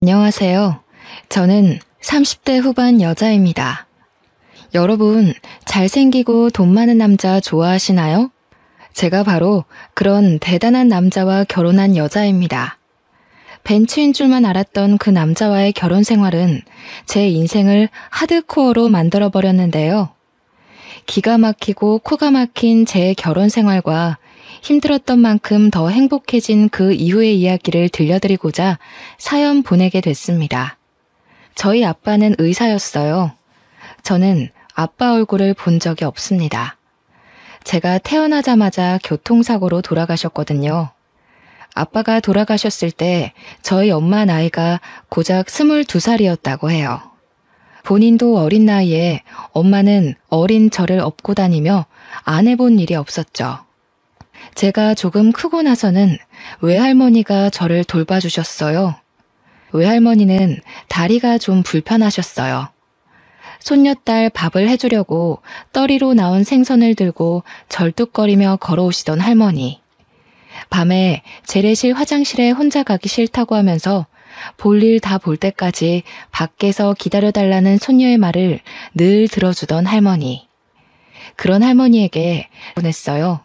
안녕하세요. 저는 30대 후반 여자입니다. 여러분, 잘생기고 돈 많은 남자 좋아하시나요? 제가 바로 그런 대단한 남자와 결혼한 여자입니다. 벤츠인 줄만 알았던 그 남자와의 결혼 생활은 제 인생을 하드코어로 만들어버렸는데요. 기가 막히고 코가 막힌 제 결혼 생활과 힘들었던 만큼 더 행복해진 그 이후의 이야기를 들려드리고자 사연 보내게 됐습니다. 저희 아빠는 의사였어요. 저는 아빠 얼굴을 본 적이 없습니다. 제가 태어나자마자 교통사고로 돌아가셨거든요. 아빠가 돌아가셨을 때 저희 엄마 나이가 고작 22살이었다고 해요. 본인도 어린 나이에 엄마는 어린 저를 업고 다니며 안 해본 일이 없었죠. 제가 조금 크고 나서는 외할머니가 저를 돌봐주셨어요. 외할머니는 다리가 좀 불편하셨어요. 손녀딸 밥을 해주려고 떠리로 나온 생선을 들고 절뚝거리며 걸어오시던 할머니. 밤에 재래실 화장실에 혼자 가기 싫다고 하면서 볼일 다 볼 때까지 밖에서 기다려달라는 손녀의 말을 늘 들어주던 할머니. 그런 할머니에게 보냈어요.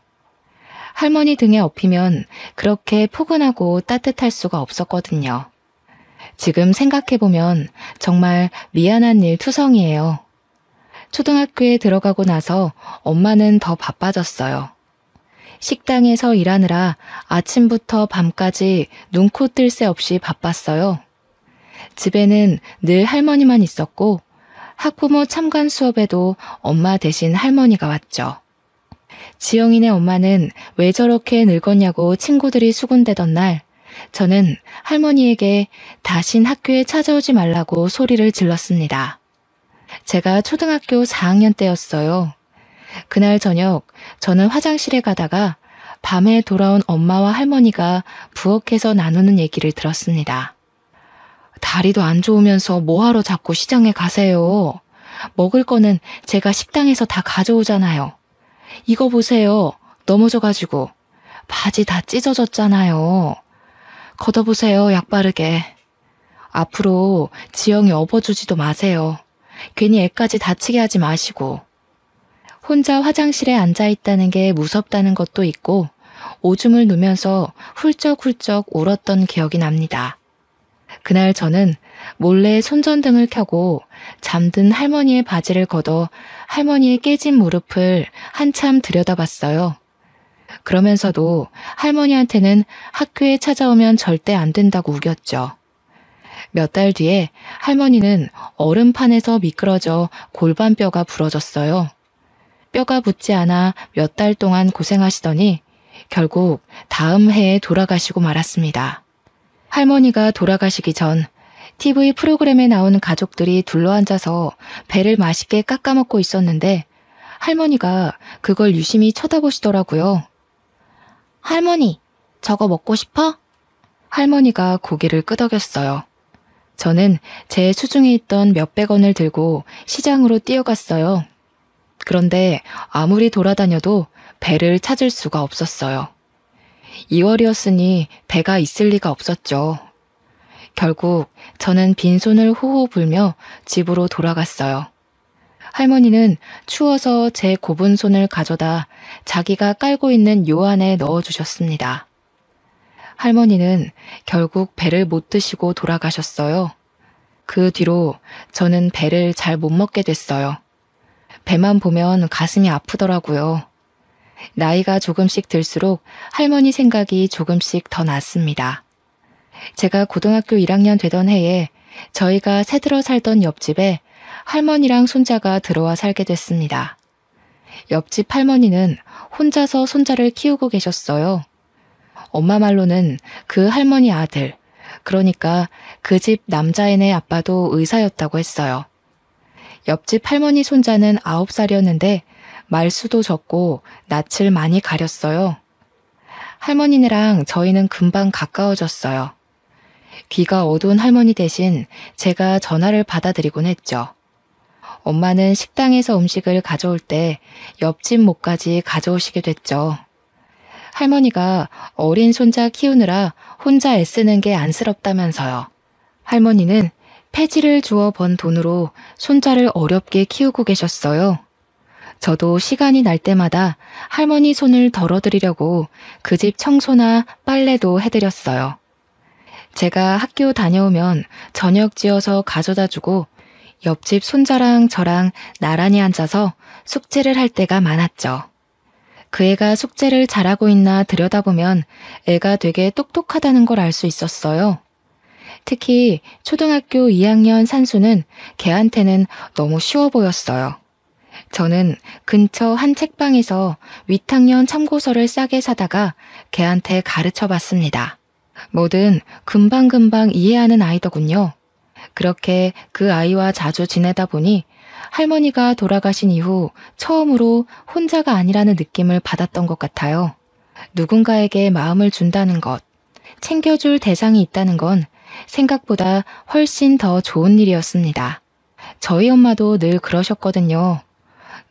할머니 등에 업히면 그렇게 포근하고 따뜻할 수가 없었거든요. 지금 생각해보면 정말 미안한 일 투성이에요. 초등학교에 들어가고 나서 엄마는 더 바빠졌어요. 식당에서 일하느라 아침부터 밤까지 눈코 뜰 새 없이 바빴어요. 집에는 늘 할머니만 있었고 학부모 참관 수업에도 엄마 대신 할머니가 왔죠. 지영이네 엄마는 왜 저렇게 늙었냐고 친구들이 수군대던 날 저는 할머니에게 다신 학교에 찾아오지 말라고 소리를 질렀습니다. 제가 초등학교 4학년 때였어요. 그날 저녁 저는 화장실에 가다가 밤에 돌아온 엄마와 할머니가 부엌에서 나누는 얘기를 들었습니다. 다리도 안 좋으면서 뭐하러 자꾸 시장에 가세요. 먹을 거는 제가 식당에서 다 가져오잖아요. 이거 보세요. 넘어져가지고 바지 다 찢어졌잖아요. 걷어보세요. 약 바르게. 앞으로 지영이 업어주지도 마세요. 괜히 애까지 다치게 하지 마시고. 혼자 화장실에 앉아있다는 게 무섭다는 것도 있고 오줌을 누면서 훌쩍훌쩍 울었던 기억이 납니다. 그날 저는 몰래 손전등을 켜고 잠든 할머니의 바지를 걷어 할머니의 깨진 무릎을 한참 들여다봤어요. 그러면서도 할머니한테는 학교에 찾아오면 절대 안 된다고 우겼죠. 몇 달 뒤에 할머니는 얼음판에서 미끄러져 골반뼈가 부러졌어요. 뼈가 붙지 않아 몇 달 동안 고생하시더니 결국 다음 해에 돌아가시고 말았습니다. 할머니가 돌아가시기 전 TV 프로그램에 나오는 가족들이 둘러앉아서 배를 맛있게 깎아먹고 있었는데 할머니가 그걸 유심히 쳐다보시더라고요. 할머니, 저거 먹고 싶어? 할머니가 고개를 끄덕였어요. 저는 제 수중에 있던 몇백 원을 들고 시장으로 뛰어갔어요. 그런데 아무리 돌아다녀도 배를 찾을 수가 없었어요. 2월이었으니 배가 있을 리가 없었죠. 결국 저는 빈손을 호호 불며 집으로 돌아갔어요. 할머니는 추워서 제 곱은 손을 가져다 자기가 깔고 있는 요 안에 넣어주셨습니다. 할머니는 결국 배를 못 드시고 돌아가셨어요. 그 뒤로 저는 배를 잘 못 먹게 됐어요. 배만 보면 가슴이 아프더라고요. 나이가 조금씩 들수록 할머니 생각이 조금씩 더 났습니다. 제가 고등학교 1학년 되던 해에 저희가 새들어 살던 옆집에 할머니랑 손자가 들어와 살게 됐습니다. 옆집 할머니는 혼자서 손자를 키우고 계셨어요. 엄마 말로는 그 할머니 아들, 그러니까 그 집 남자애네 아빠도 의사였다고 했어요. 옆집 할머니 손자는 9살이었는데 말수도 적고 낯을 많이 가렸어요. 할머니네랑 저희는 금방 가까워졌어요. 귀가 어두운 할머니 대신 제가 전화를 받아드리곤 했죠. 엄마는 식당에서 음식을 가져올 때 옆집 목까지 가져오시게 됐죠. 할머니가 어린 손자 키우느라 혼자 애쓰는 게 안쓰럽다면서요. 할머니는 폐지를 주워 번 돈으로 손자를 어렵게 키우고 계셨어요. 저도 시간이 날 때마다 할머니 손을 덜어드리려고 그 집 청소나 빨래도 해드렸어요. 제가 학교 다녀오면 저녁 지어서 가져다 주고 옆집 손자랑 저랑 나란히 앉아서 숙제를 할 때가 많았죠. 그 애가 숙제를 잘하고 있나 들여다보면 애가 되게 똑똑하다는 걸 알 수 있었어요. 특히 초등학교 2학년 산수는 걔한테는 너무 쉬워 보였어요. 저는 근처 한 책방에서 윗학년 참고서를 싸게 사다가 걔한테 가르쳐 봤습니다. 뭐든 금방금방 이해하는 아이더군요. 그렇게 그 아이와 자주 지내다 보니 할머니가 돌아가신 이후 처음으로 혼자가 아니라는 느낌을 받았던 것 같아요. 누군가에게 마음을 준다는 것, 챙겨줄 대상이 있다는 건 생각보다 훨씬 더 좋은 일이었습니다. 저희 엄마도 늘 그러셨거든요.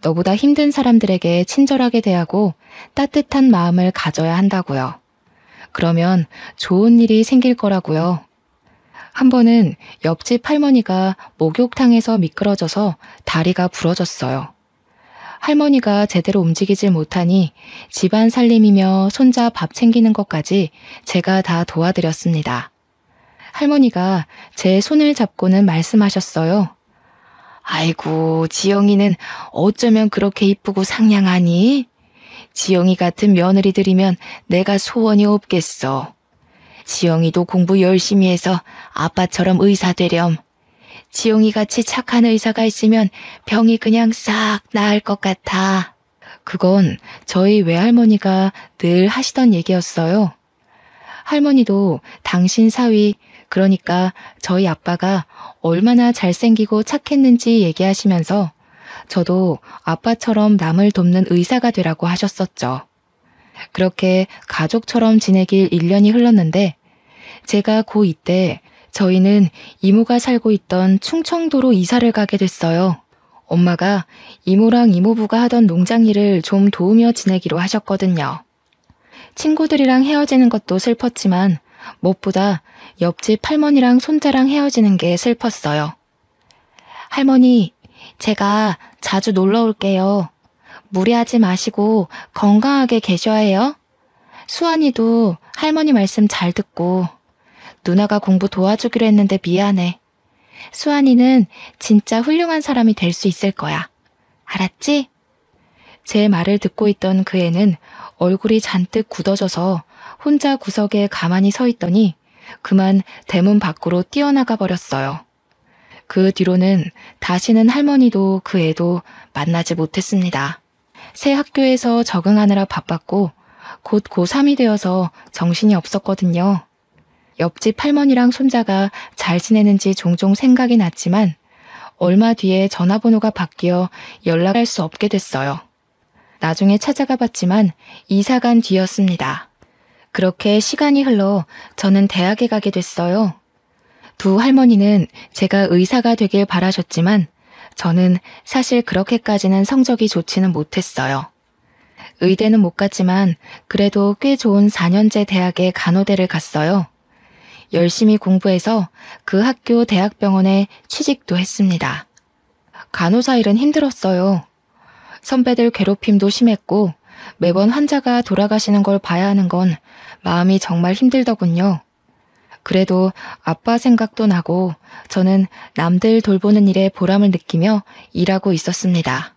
너보다 힘든 사람들에게 친절하게 대하고 따뜻한 마음을 가져야 한다고요. 그러면 좋은 일이 생길 거라고요. 한 번은 옆집 할머니가 목욕탕에서 미끄러져서 다리가 부러졌어요. 할머니가 제대로 움직이질 못하니 집안 살림이며 손자 밥 챙기는 것까지 제가 다 도와드렸습니다. 할머니가 제 손을 잡고는 말씀하셨어요. 아이고, 지영이는 어쩌면 그렇게 이쁘고 상냥하니? 지영이 같은 며느리들이면 내가 소원이 없겠어. 지영이도 공부 열심히 해서 아빠처럼 의사 되렴. 지영이같이 착한 의사가 있으면 병이 그냥 싹 나을 것 같아. 그건 저희 외할머니가 늘 하시던 얘기였어요. 할머니도 당신 사위, 그러니까 저희 아빠가 얼마나 잘생기고 착했는지 얘기하시면서 저도 아빠처럼 남을 돕는 의사가 되라고 하셨었죠. 그렇게 가족처럼 지내길 1년이 흘렀는데 제가 고2 때 저희는 이모가 살고 있던 충청도로 이사를 가게 됐어요. 엄마가 이모랑 이모부가 하던 농장 일을 좀 도우며 지내기로 하셨거든요. 친구들이랑 헤어지는 것도 슬펐지만 무엇보다 옆집 할머니랑 손자랑 헤어지는 게 슬펐어요. 할머니, 제가 자주 놀러 올게요. 무리하지 마시고 건강하게 계셔야 해요. 수환이도 할머니 말씀 잘 듣고 누나가 공부 도와주기로 했는데 미안해. 수환이는 진짜 훌륭한 사람이 될 수 있을 거야. 알았지? 제 말을 듣고 있던 그 애는 얼굴이 잔뜩 굳어져서 혼자 구석에 가만히 서 있더니 그만 대문 밖으로 뛰어나가 버렸어요. 그 뒤로는 다시는 할머니도 그 애도 만나지 못했습니다. 새 학교에서 적응하느라 바빴고 곧 고3이 되어서 정신이 없었거든요. 옆집 할머니랑 손자가 잘 지내는지 종종 생각이 났지만 얼마 뒤에 전화번호가 바뀌어 연락할 수 없게 됐어요. 나중에 찾아가 봤지만 이사 간 뒤였습니다. 그렇게 시간이 흘러 저는 대학에 가게 됐어요. 두 할머니는 제가 의사가 되길 바라셨지만 저는 사실 그렇게까지는 성적이 좋지는 못했어요. 의대는 못 갔지만 그래도 꽤 좋은 4년제 대학에 간호대를 갔어요. 열심히 공부해서 그 학교 대학병원에 취직도 했습니다. 간호사 일은 힘들었어요. 선배들 괴롭힘도 심했고 매번 환자가 돌아가시는 걸 봐야 하는 건 마음이 정말 힘들더군요. 그래도 아빠 생각도 나고 저는 남들 돌보는 일에 보람을 느끼며 일하고 있었습니다.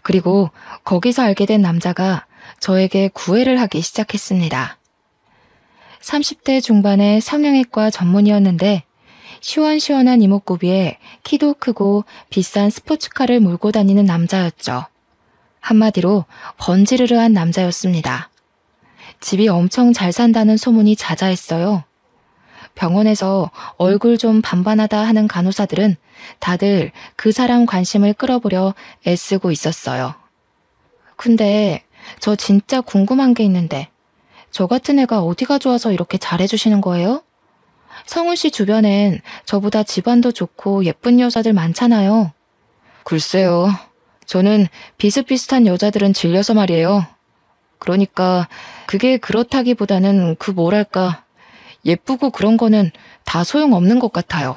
그리고 거기서 알게 된 남자가 저에게 구애를 하기 시작했습니다. 30대 중반의 성형외과 전문의였는데 시원시원한 이목구비에 키도 크고 비싼 스포츠카를 몰고 다니는 남자였죠. 한마디로 번지르르한 남자였습니다. 집이 엄청 잘 산다는 소문이 자자했어요. 병원에서 얼굴 좀 반반하다 하는 간호사들은 다들 그 사람 관심을 끌어보려 애쓰고 있었어요. 근데 저 진짜 궁금한 게 있는데 저 같은 애가 어디가 좋아서 이렇게 잘해주시는 거예요? 성훈 씨 주변엔 저보다 집안도 좋고 예쁜 여자들 많잖아요. 글쎄요. 저는 비슷비슷한 여자들은 질려서 말이에요. 그러니까 그게 그렇다기보다는 그 뭐랄까 예쁘고 그런 거는 다 소용없는 것 같아요.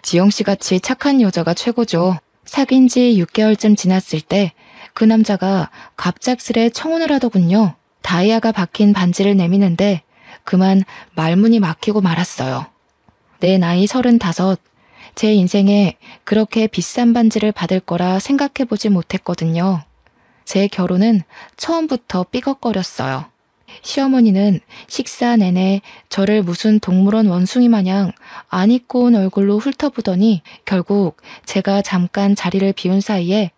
지영씨 같이 착한 여자가 최고죠. 사귄 지 6개월쯤 지났을 때 그 남자가 갑작스레 청혼을 하더군요. 다이아가 박힌 반지를 내미는데 그만 말문이 막히고 말았어요. 내 나이 35, 제 인생에 그렇게 비싼 반지를 받을 거라 생각해보지 못했거든요. 제 결혼은 처음부터 삐걱거렸어요. 시어머니는 식사 내내 저를 무슨 동물원 원숭이 마냥 안 입고 온 얼굴로 훑어보더니 결국 제가 잠깐 자리를 비운 사이에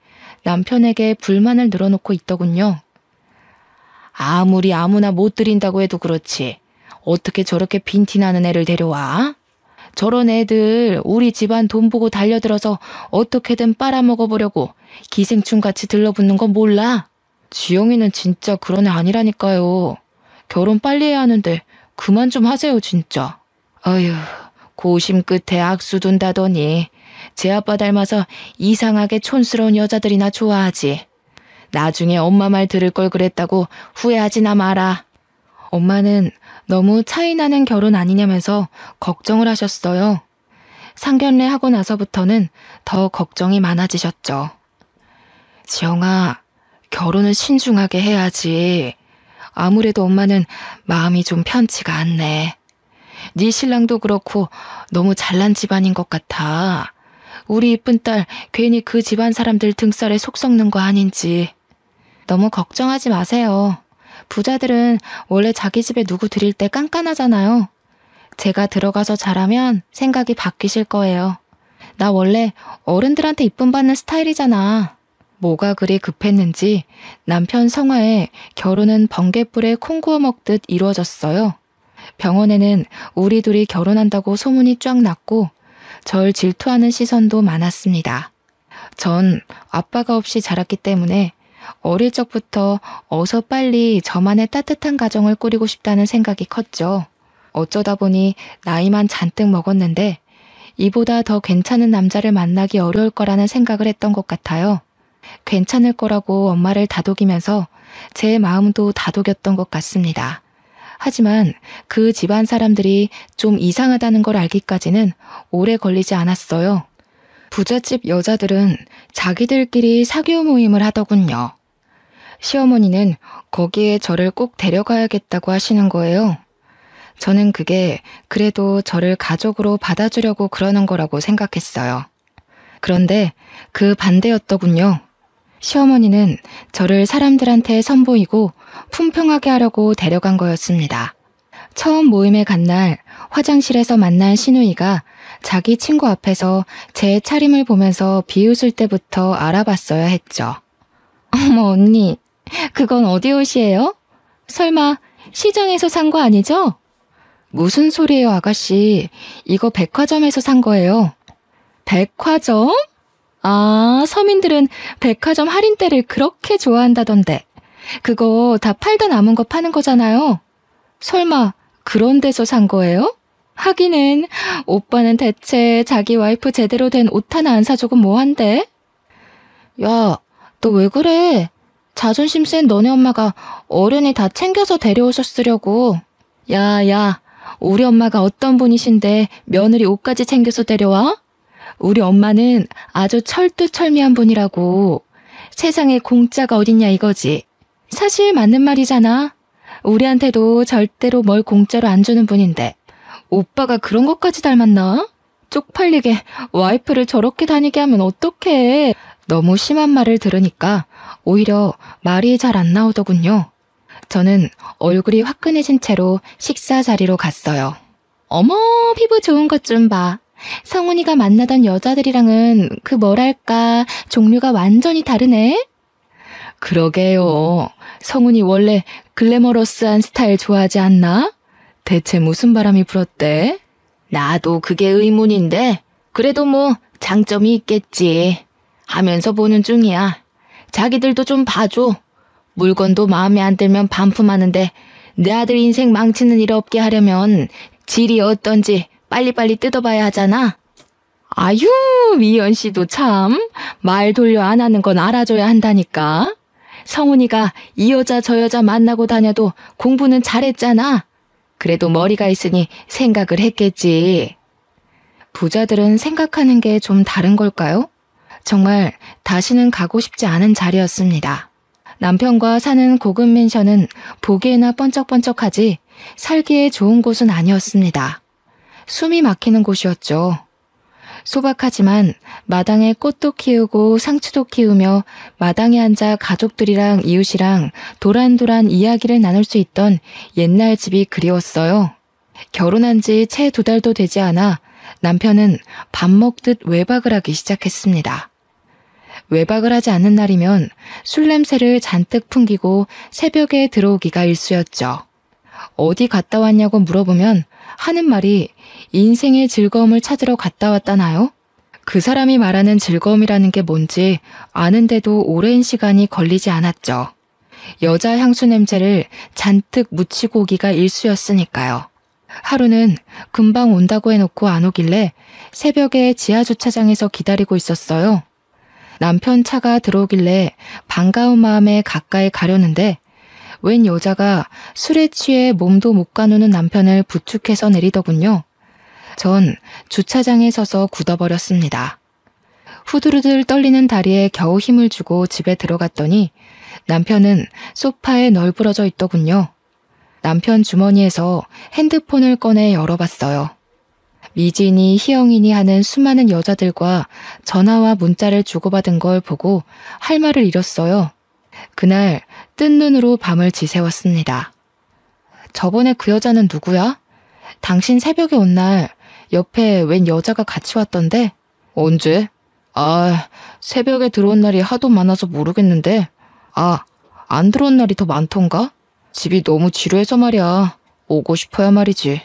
남편에게 불만을 늘어놓고 있더군요. 아무리 아무나 못 들인다고 해도 그렇지. 어떻게 저렇게 빈티나는 애를 데려와? 저런 애들 우리 집안 돈 보고 달려들어서 어떻게든 빨아먹어보려고 기생충같이 들러붙는 거 몰라? 지영이는 진짜 그런 애 아니라니까요. 결혼 빨리 해야 하는데 그만 좀 하세요 진짜. 어휴, 고심 끝에 악수 둔다더니 제 아빠 닮아서 이상하게 촌스러운 여자들이나 좋아하지. 나중에 엄마 말 들을 걸 그랬다고 후회하지나 마라. 엄마는 너무 차이나는 결혼 아니냐면서 걱정을 하셨어요. 상견례 하고 나서부터는 더 걱정이 많아지셨죠. 지영아, 결혼은 신중하게 해야지. 아무래도 엄마는 마음이 좀 편치가 않네. 네 신랑도 그렇고 너무 잘난 집안인 것 같아. 우리 이쁜 딸 괜히 그 집안 사람들 등살에 속 썩는 거 아닌지. 너무 걱정하지 마세요. 부자들은 원래 자기 집에 누구 들일 때 깐깐하잖아요. 제가 들어가서 잘하면 생각이 바뀌실 거예요. 나 원래 어른들한테 이쁨 받는 스타일이잖아. 뭐가 그리 급했는지 남편 성화에 결혼은 번갯불에 콩 구워 먹듯 이루어졌어요. 병원에는 우리 둘이 결혼한다고 소문이 쫙 났고 절 질투하는 시선도 많았습니다. 전 아빠가 없이 자랐기 때문에 어릴 적부터 어서 빨리 저만의 따뜻한 가정을 꾸리고 싶다는 생각이 컸죠. 어쩌다 보니 나이만 잔뜩 먹었는데 이보다 더 괜찮은 남자를 만나기 어려울 거라는 생각을 했던 것 같아요. 괜찮을 거라고 엄마를 다독이면서 제 마음도 다독였던 것 같습니다. 하지만 그 집안 사람들이 좀 이상하다는 걸 알기까지는 오래 걸리지 않았어요. 부잣집 여자들은 자기들끼리 사교 모임을 하더군요. 시어머니는 거기에 저를 꼭 데려가야겠다고 하시는 거예요. 저는 그게 그래도 저를 가족으로 받아주려고 그러는 거라고 생각했어요. 그런데 그 반대였더군요. 시어머니는 저를 사람들한테 선보이고 품평하게 하려고 데려간 거였습니다. 처음 모임에 간 날 화장실에서 만난 시누이가 자기 친구 앞에서 제 차림을 보면서 비웃을 때부터 알아봤어야 했죠. 어머 언니, 그건 어디 옷이에요? 설마 시장에서 산 거 아니죠? 무슨 소리예요 아가씨, 이거 백화점에서 산 거예요. 백화점? 아, 서민들은 백화점 할인대를 그렇게 좋아한다던데. 그거 다 팔다 남은 거 파는 거잖아요. 설마 그런 데서 산 거예요? 하기는 오빠는 대체 자기 와이프 제대로 된 옷 하나 안 사주고 뭐한대? 야, 너 왜 그래? 자존심 센 너네 엄마가 어른이 다 챙겨서 데려오셨으려고. 야, 우리 엄마가 어떤 분이신데 며느리 옷까지 챙겨서 데려와? 우리 엄마는 아주 철두철미한 분이라고. 세상에 공짜가 어딨냐 이거지. 사실 맞는 말이잖아. 우리한테도 절대로 뭘 공짜로 안 주는 분인데 오빠가 그런 것까지 닮았나? 쪽팔리게 와이프를 저렇게 다니게 하면 어떡해. 너무 심한 말을 들으니까 오히려 말이 잘 안 나오더군요. 저는 얼굴이 화끈해진 채로 식사 자리로 갔어요. 어머, 피부 좋은 것 좀 봐. 성훈이가 만나던 여자들이랑은 그 뭐랄까 종류가 완전히 다르네. 그러게요. 성훈이 원래 글래머러스한 스타일 좋아하지 않나? 대체 무슨 바람이 불었대? 나도 그게 의문인데 그래도 뭐 장점이 있겠지 하면서 보는 중이야. 자기들도 좀 봐줘. 물건도 마음에 안 들면 반품하는데 내 아들 인생 망치는 일 없게 하려면 질이 어떤지 빨리빨리 뜯어봐야 하잖아. 아유, 미연 씨도 참 말 돌려 안 하는 건 알아줘야 한다니까. 성훈이가 이 여자 저 여자 만나고 다녀도 공부는 잘했잖아. 그래도 머리가 있으니 생각을 했겠지. 부자들은 생각하는 게 좀 다른 걸까요? 정말 다시는 가고 싶지 않은 자리였습니다. 남편과 사는 고급 맨션은 보기에나 번쩍번쩍하지 살기에 좋은 곳은 아니었습니다. 숨이 막히는 곳이었죠. 소박하지만 마당에 꽃도 키우고 상추도 키우며 마당에 앉아 가족들이랑 이웃이랑 도란도란 이야기를 나눌 수 있던 옛날 집이 그리웠어요. 결혼한 지 채 2달도 되지 않아 남편은 밥 먹듯 외박을 하기 시작했습니다. 외박을 하지 않는 날이면 술 냄새를 잔뜩 풍기고 새벽에 들어오기가 일쑤였죠. 어디 갔다 왔냐고 물어보면 하는 말이 인생의 즐거움을 찾으러 갔다 왔다나요? 그 사람이 말하는 즐거움이라는 게 뭔지 아는데도 오랜 시간이 걸리지 않았죠. 여자 향수 냄새를 잔뜩 묻히고 오기가 일쑤였으니까요. 하루는 금방 온다고 해놓고 안 오길래 새벽에 지하주차장에서 기다리고 있었어요. 남편 차가 들어오길래 반가운 마음에 가까이 가려는데 웬 여자가 술에 취해 몸도 못 가누는 남편을 부축해서 내리더군요. 전 주차장에 서서 굳어버렸습니다. 후들후들 떨리는 다리에 겨우 힘을 주고 집에 들어갔더니 남편은 소파에 널브러져 있더군요. 남편 주머니에서 핸드폰을 꺼내 열어봤어요. 미진이, 희영이니 하는 수많은 여자들과 전화와 문자를 주고받은 걸 보고 할 말을 잃었어요. 그날 뜬 눈으로 밤을 지새웠습니다. 저번에 그 여자는 누구야? 당신 새벽에 온 날 옆에 웬 여자가 같이 왔던데? 언제? 새벽에 들어온 날이 하도 많아서 모르겠는데. 안 들어온 날이 더 많던가? 집이 너무 지루해서 말이야. 오고 싶어야 말이지.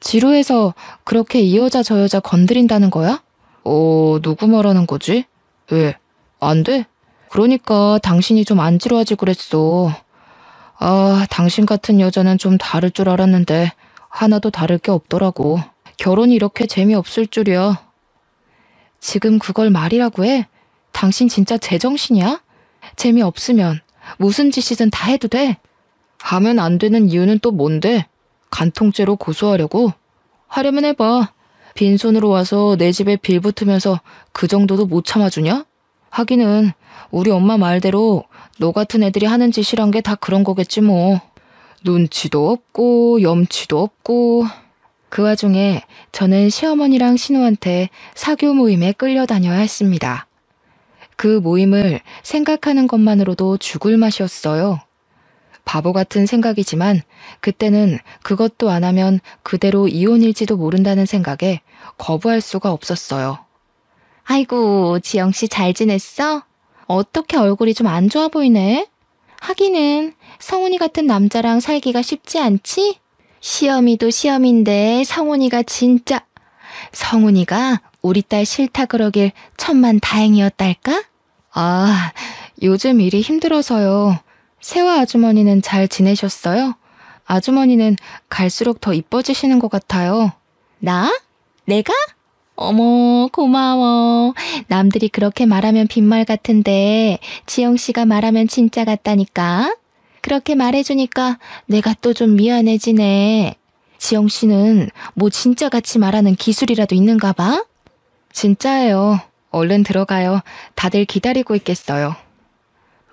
지루해서 그렇게 이 여자 저 여자 건드린다는 거야? 누구 말하는 거지? 왜? 안 돼? 그러니까 당신이 좀 안 지루하지 그랬어. 당신 같은 여자는 좀 다를 줄 알았는데 하나도 다를 게 없더라고. 결혼이 이렇게 재미없을 줄이야. 지금 그걸 말이라고 해? 당신 진짜 제정신이야? 재미없으면 무슨 짓이든 다 해도 돼? 하면 안 되는 이유는 또 뭔데? 간통죄로 고소하려고? 하려면 해봐. 빈손으로 와서 내 집에 빌 붙으면서 그 정도도 못 참아주냐? 하기는 우리 엄마 말대로 너 같은 애들이 하는 짓이란 게 다 그런 거겠지 뭐. 눈치도 없고 염치도 없고. 그 와중에 저는 시어머니랑 신우한테 사교 모임에 끌려다녀야 했습니다. 그 모임을 생각하는 것만으로도 죽을 맛이었어요. 바보 같은 생각이지만 그때는 그것도 안 하면 그대로 이혼일지도 모른다는 생각에 거부할 수가 없었어요. 아이고, 지영씨 잘 지냈어? 어떻게 얼굴이 좀 안 좋아 보이네? 하기는 성훈이 같은 남자랑 살기가 쉽지 않지? 시어미도 시어미인데 성훈이가 진짜... 성훈이가 우리 딸 싫다 그러길 천만 다행이었달까? 요즘 일이 힘들어서요. 세화 아주머니는 잘 지내셨어요? 아주머니는 갈수록 더 이뻐지시는 것 같아요. 나? 내가? 어머, 고마워. 남들이 그렇게 말하면 빈말 같은데 지영씨가 말하면 진짜 같다니까. 그렇게 말해주니까 내가 또 좀 미안해지네. 지영씨는 뭐 진짜같이 말하는 기술이라도 있는가 봐? 진짜예요. 얼른 들어가요. 다들 기다리고 있겠어요.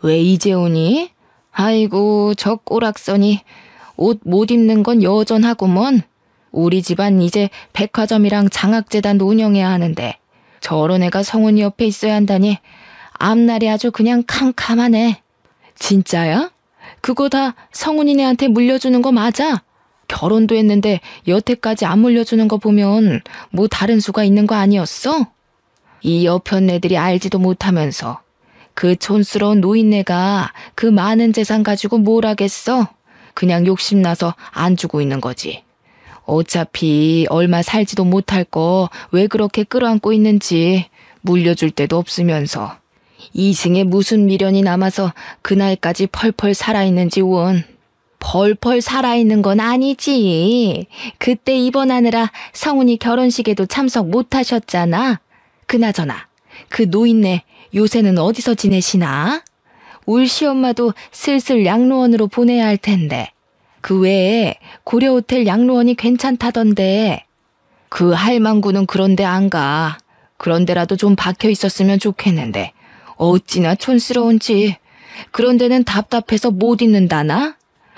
왜 이제 오니? 아이고, 저 꼬락서니 옷 못 입는 건 여전하구먼. 우리 집안 이제 백화점이랑 장학재단도 운영해야 하는데 저런 애가 성훈이 옆에 있어야 한다니 앞날이 아주 그냥 캄캄하네. 진짜야? 그거 다 성훈이네한테 물려주는 거 맞아? 결혼도 했는데 여태까지 안 물려주는 거 보면 뭐 다른 수가 있는 거 아니었어? 이 여편 애들이 알지도 못하면서 그 촌스러운 노인네가 그 많은 재산 가지고 뭘 하겠어? 그냥 욕심나서 안 주고 있는 거지. 어차피 얼마 살지도 못할 거 왜 그렇게 끌어안고 있는지 물려줄 데도 없으면서 이승에 무슨 미련이 남아서 그 나이까지 펄펄 살아있는지 원. 펄펄 살아있는 건 아니지. 그때 입원하느라 성훈이 결혼식에도 참석 못하셨잖아. 그나저나 그 노인네 요새는 어디서 지내시나? 울 시엄마도 슬슬 양로원으로 보내야 할 텐데 그 외에 고려호텔 양로원이 괜찮다던데. 그 할망구는 그런데 안 가. 그런데라도 좀 박혀 있었으면 좋겠는데 어찌나 촌스러운지. 그런 데는 답답해서 못 있는다나?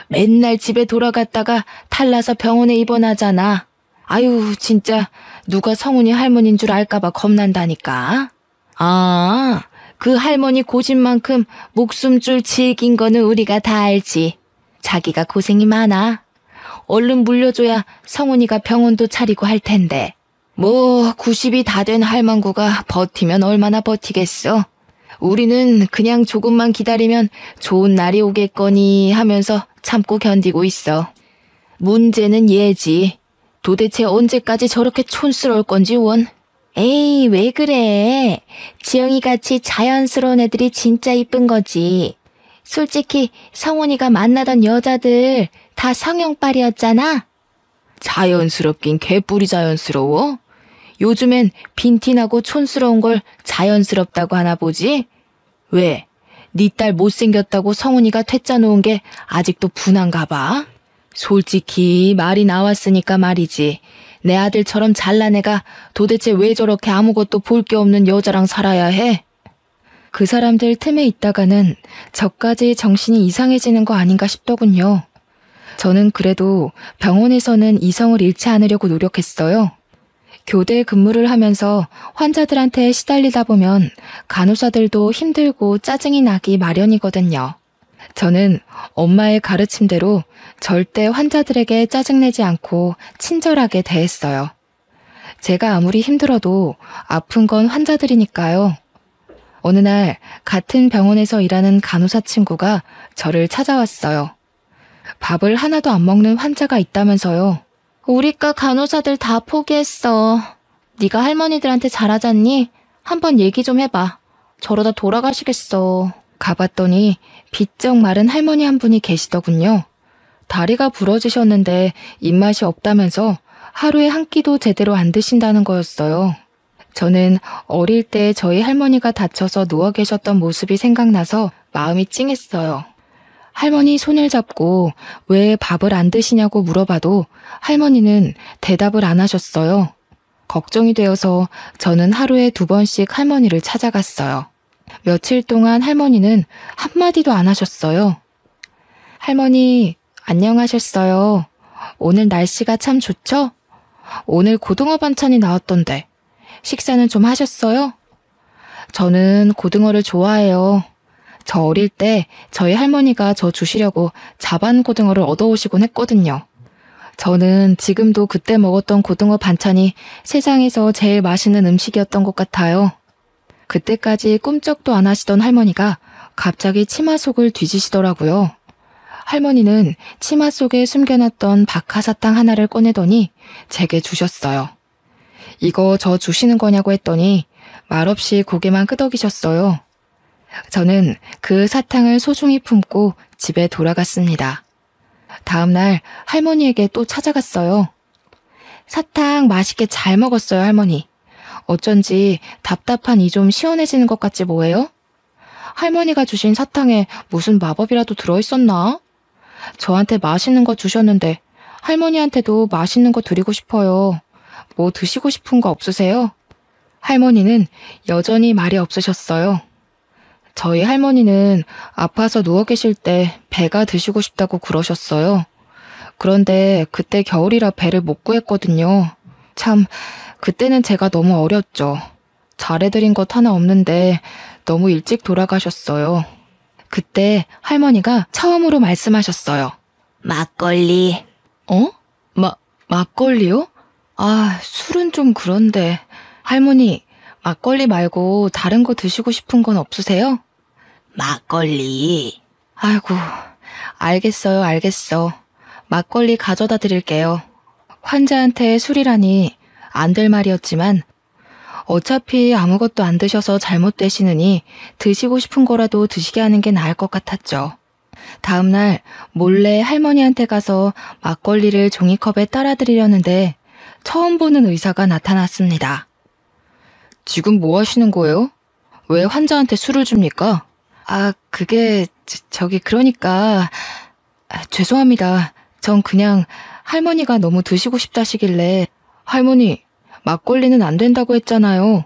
맨날 집에 돌아갔다가 탈나서 병원에 입원하잖아. 아유, 진짜 누가 성훈이 할머니인 줄 알까봐 겁난다니까. 아, 그 할머니 고집만큼 목숨줄 질긴 거는 우리가 다 알지. 자기가 고생이 많아. 얼른 물려줘야 성훈이가 병원도 차리고 할 텐데. 뭐 90이 다 된 할망구가 버티면 얼마나 버티겠어. 우리는 그냥 조금만 기다리면 좋은 날이 오겠거니 하면서 참고 견디고 있어. 문제는 얘지. 도대체 언제까지 저렇게 촌스러울 건지 원. 에이, 왜 그래. 지영이같이 자연스러운 애들이 진짜 이쁜 거지. 솔직히 성훈이가 만나던 여자들 다 성형빨이었잖아. 자연스럽긴 개뿔이 자연스러워? 요즘엔 빈티나고 촌스러운 걸 자연스럽다고 하나 보지? 왜? 네 딸 못생겼다고 성훈이가 퇴짜 놓은 게 아직도 분한가 봐? 솔직히 말이 나왔으니까 말이지. 내 아들처럼 잘난 애가 도대체 왜 저렇게 아무것도 볼 게 없는 여자랑 살아야 해? 그 사람들 틈에 있다가는 저까지 정신이 이상해지는 거 아닌가 싶더군요. 저는 그래도 병원에서는 이성을 잃지 않으려고 노력했어요. 교대 근무를 하면서 환자들한테 시달리다 보면 간호사들도 힘들고 짜증이 나기 마련이거든요. 저는 엄마의 가르침대로 절대 환자들에게 짜증내지 않고 친절하게 대했어요. 제가 아무리 힘들어도 아픈 건 환자들이니까요. 어느 날 같은 병원에서 일하는 간호사 친구가 저를 찾아왔어요. 밥을 하나도 안 먹는 환자가 있다면서요. 우리과 간호사들 다 포기했어. 네가 할머니들한테 잘하잖니? 한번 얘기 좀 해봐. 저러다 돌아가시겠어. 가봤더니 비쩍 마른 할머니 한 분이 계시더군요. 다리가 부러지셨는데 입맛이 없다면서 하루에 한 끼도 제대로 안 드신다는 거였어요. 저는 어릴 때 저희 할머니가 다쳐서 누워 계셨던 모습이 생각나서 마음이 찡했어요. 할머니 손을 잡고 왜 밥을 안 드시냐고 물어봐도 할머니는 대답을 안 하셨어요. 걱정이 되어서 저는 하루에 2번씩 할머니를 찾아갔어요. 며칠 동안 할머니는 한마디도 안 하셨어요. 할머니, 안녕하셨어요. 오늘 날씨가 참 좋죠? 오늘 고등어 반찬이 나왔던데 식사는 좀 하셨어요? 저는 고등어를 좋아해요. 저 어릴 때 저희 할머니가 저 주시려고 자반 고등어를 얻어오시곤 했거든요. 저는 지금도 그때 먹었던 고등어 반찬이 세상에서 제일 맛있는 음식이었던 것 같아요. 그때까지 꿈쩍도 안 하시던 할머니가 갑자기 치마 속을 뒤지시더라고요. 할머니는 치마 속에 숨겨놨던 박하사탕 하나를 꺼내더니 제게 주셨어요. 이거 저 주시는 거냐고 했더니 말없이 고개만 끄덕이셨어요. 저는 그 사탕을 소중히 품고 집에 돌아갔습니다. 다음 날 할머니에게 또 찾아갔어요. 사탕 맛있게 잘 먹었어요, 할머니. 어쩐지 답답한 이 좀 시원해지는 것 같지 뭐예요? 할머니가 주신 사탕에 무슨 마법이라도 들어있었나? 저한테 맛있는 거 주셨는데 할머니한테도 맛있는 거 드리고 싶어요. 뭐 드시고 싶은 거 없으세요? 할머니는 여전히 말이 없으셨어요. 저희 할머니는 아파서 누워 계실 때 배가 드시고 싶다고 그러셨어요. 그런데 그때 겨울이라 배를 못 구했거든요. 참, 그때는 제가 너무 어렸죠. 잘해드린 것 하나 없는데 너무 일찍 돌아가셨어요. 그때 할머니가 처음으로 말씀하셨어요. 막걸리. 어? 막걸리요? 아, 술은 좀 그런데. 할머니, 막걸리 말고 다른 거 드시고 싶은 건 없으세요? 막걸리. 아이고, 알겠어요, 알겠어. 막걸리 가져다 드릴게요. 환자한테 술이라니 안 될 말이었지만 어차피 아무것도 안 드셔서 잘못되시느니 드시고 싶은 거라도 드시게 하는 게 나을 것 같았죠. 다음 날 몰래 할머니한테 가서 막걸리를 종이컵에 따라 드리려는데 처음 보는 의사가 나타났습니다. 지금 뭐 하시는 거예요? 왜 환자한테 술을 줍니까? 아, 그게 저기 그러니까 죄송합니다. 전 그냥 할머니가 너무 드시고 싶다시길래 할머니, 막걸리는 안 된다고 했잖아요.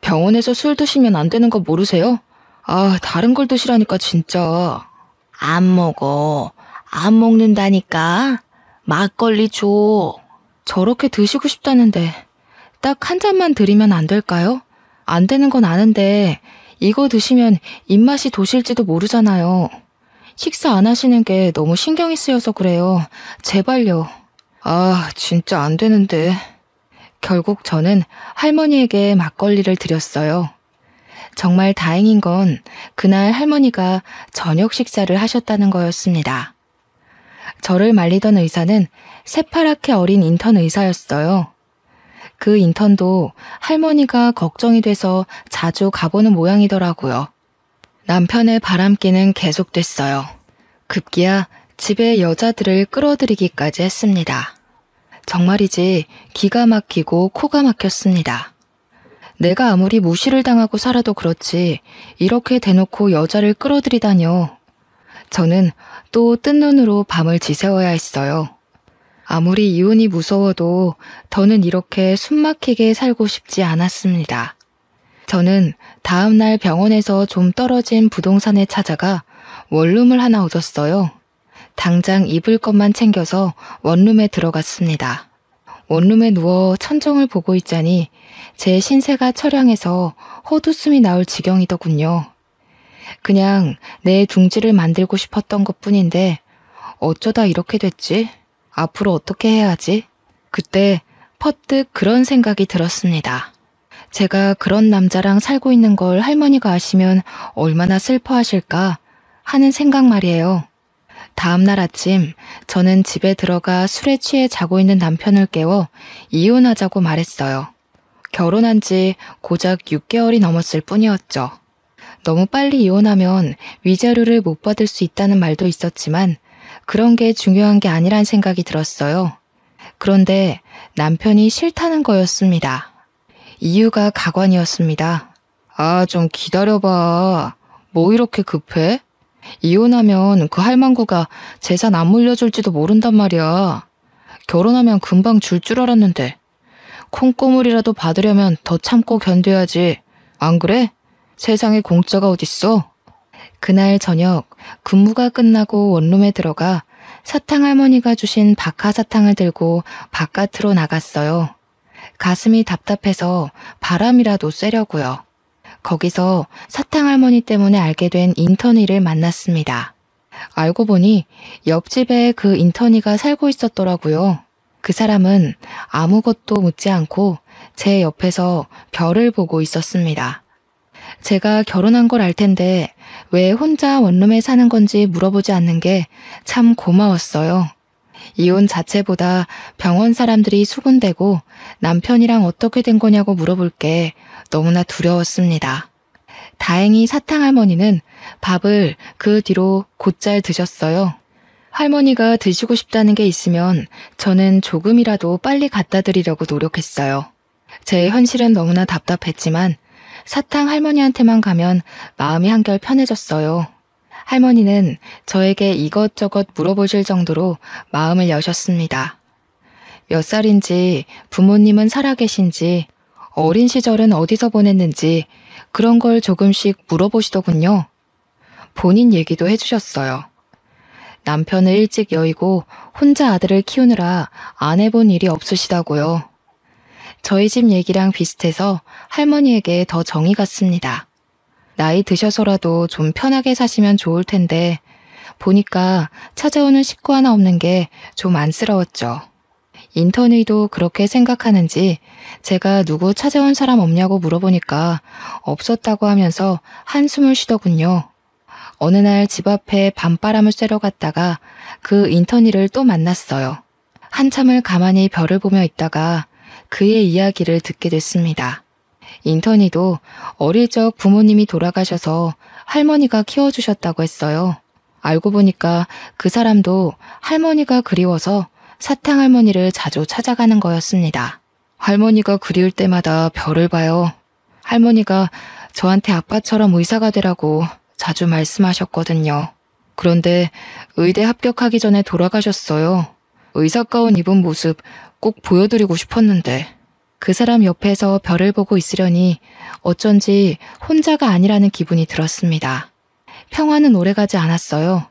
병원에서 술 드시면 안 되는 거 모르세요? 아, 다른 걸 드시라니까 진짜. 안 먹어. 안 먹는다니까. 막걸리 줘. 저렇게 드시고 싶다는데 딱 한 잔만 드리면 안 될까요? 안 되는 건 아는데 이거 드시면 입맛이 도실지도 모르잖아요. 식사 안 하시는 게 너무 신경이 쓰여서 그래요. 제발요. 아, 진짜 안 되는데. 결국 저는 할머니에게 막걸리를 드렸어요. 정말 다행인 건 그날 할머니가 저녁 식사를 하셨다는 거였습니다. 저를 말리던 의사는 새파랗게 어린 인턴 의사였어요. 그 인턴도 할머니가 걱정이 돼서 자주 가보는 모양이더라고요. 남편의 바람기는 계속됐어요. 급기야 집에 여자들을 끌어들이기까지 했습니다. 정말이지 기가 막히고 코가 막혔습니다. 내가 아무리 무시를 당하고 살아도 그렇지 이렇게 대놓고 여자를 끌어들이다뇨. 저는 또 뜬 눈으로 밤을 지새워야 했어요. 아무리 이혼이 무서워도 더는 이렇게 숨막히게 살고 싶지 않았습니다. 저는 다음 날 병원에서 좀 떨어진 부동산에 찾아가 원룸을 하나 얻었어요. 당장 입을 것만 챙겨서 원룸에 들어갔습니다. 원룸에 누워 천정을 보고 있자니 제 신세가 처량해서 헛웃음이 나올 지경이더군요. 그냥 내 둥지를 만들고 싶었던 것뿐인데 어쩌다 이렇게 됐지? 앞으로 어떻게 해야 하지? 그때 퍼뜩 그런 생각이 들었습니다. 제가 그런 남자랑 살고 있는 걸 할머니가 아시면 얼마나 슬퍼하실까 하는 생각 말이에요. 다음 날 아침 저는 집에 들어가 술에 취해 자고 있는 남편을 깨워 이혼하자고 말했어요. 결혼한 지 고작 6개월이 넘었을 뿐이었죠. 너무 빨리 이혼하면 위자료를 못 받을 수 있다는 말도 있었지만 그런 게 중요한 게 아니란 생각이 들었어요. 그런데 남편이 싫다는 거였습니다. 이유가 가관이었습니다. 아, 좀 기다려봐. 뭐 이렇게 급해? 이혼하면 그 할망구가 재산 안 물려줄지도 모른단 말이야. 결혼하면 금방 줄 알았는데. 콩고물이라도 받으려면 더 참고 견뎌야지. 안 그래? 세상에 공짜가 어딨어? 그날 저녁 근무가 끝나고 원룸에 들어가 사탕 할머니가 주신 박하사탕을 들고 바깥으로 나갔어요. 가슴이 답답해서 바람이라도 쐬려고요. 거기서 사탕 할머니 때문에 알게 된 인턴이를 만났습니다. 알고 보니 옆집에 그 인턴이가 살고 있었더라고요. 그 사람은 아무것도 묻지 않고 제 옆에서 별을 보고 있었습니다. 제가 결혼한 걸 알 텐데 왜 혼자 원룸에 사는 건지 물어보지 않는 게 참 고마웠어요. 이혼 자체보다 병원 사람들이 수군대고 남편이랑 어떻게 된 거냐고 물어볼 게 너무나 두려웠습니다. 다행히 사탕 할머니는 밥을 그 뒤로 곧잘 드셨어요. 할머니가 드시고 싶다는 게 있으면 저는 조금이라도 빨리 갖다 드리려고 노력했어요. 제 현실은 너무나 답답했지만 사탕 할머니한테만 가면 마음이 한결 편해졌어요. 할머니는 저에게 이것저것 물어보실 정도로 마음을 여셨습니다. 몇 살인지, 부모님은 살아계신지, 어린 시절은 어디서 보냈는지 그런 걸 조금씩 물어보시더군요. 본인 얘기도 해주셨어요. 남편을 일찍 여의고 혼자 아들을 키우느라 안 해본 일이 없으시다고요. 저희 집 얘기랑 비슷해서 할머니에게 더 정이 갔습니다. 나이 드셔서라도 좀 편하게 사시면 좋을 텐데 보니까 찾아오는 식구 하나 없는 게 좀 안쓰러웠죠. 인턴이도 그렇게 생각하는지 제가 누구 찾아온 사람 없냐고 물어보니까 없었다고 하면서 한숨을 쉬더군요. 어느 날 집 앞에 밤바람을 쐬러 갔다가 그 인턴이를 또 만났어요. 한참을 가만히 별을 보며 있다가 그의 이야기를 듣게 됐습니다. 인턴이도 어릴 적 부모님이 돌아가셔서 할머니가 키워주셨다고 했어요. 알고 보니까 그 사람도 할머니가 그리워서 사탕 할머니를 자주 찾아가는 거였습니다. 할머니가 그리울 때마다 별을 봐요. 할머니가 저한테 아빠처럼 의사가 되라고 자주 말씀하셨거든요. 그런데 의대 합격하기 전에 돌아가셨어요. 의사 가운 입은 모습 꼭 보여드리고 싶었는데. 그 사람 옆에서 별을 보고 있으려니 어쩐지 혼자가 아니라는 기분이 들었습니다. 평화는 오래가지 않았어요.